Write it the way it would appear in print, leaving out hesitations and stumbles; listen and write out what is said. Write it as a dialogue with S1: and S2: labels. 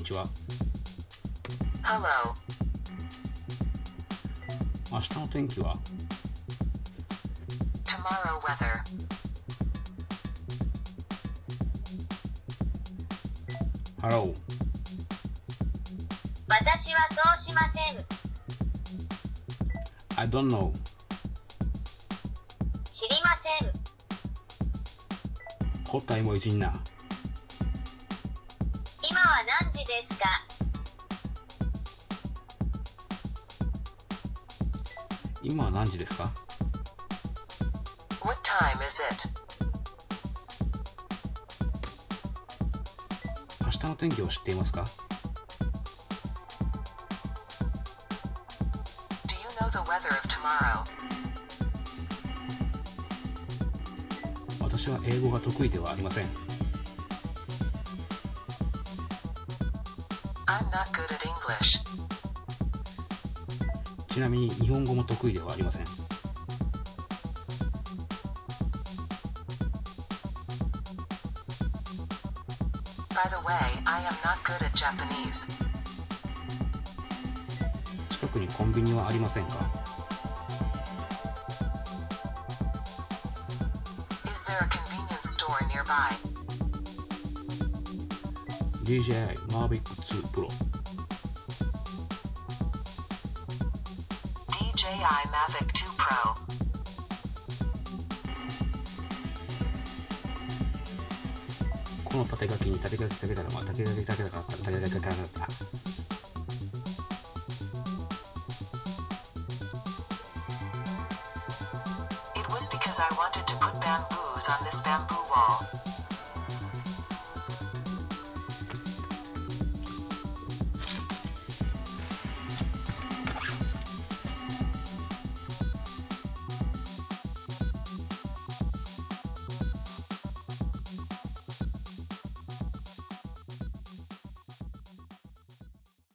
S1: ちは。
S2: Hello.
S1: 明日の天気は？
S2: Tomorrow weather.
S1: Hello.
S3: 私はそうしません。
S1: I don't know.
S3: 知りません。
S1: 答えもいじんな。
S3: 今は何時ですか？
S1: 今は何時ですか？
S2: What time is it?
S1: 明日の天気を知っていますか？
S2: Do you know the weather of tomorrow?
S1: 私は英語が得意ではありません。
S2: I'm not good at English.
S1: ちなみに日本語も得意ではありません。
S2: By the way, I am not good at Japanese.
S1: 近くにコンビニはありませんか？
S2: Is there a convenience store nearby?
S1: DJI Mavic 2 Pro
S2: DJI Mavic 2 Pro.
S1: この縦書きに縦書きだけだから縦書きだけだから縦書きだけだから
S2: It was because I wanted to put bamboos on this bamboo wall.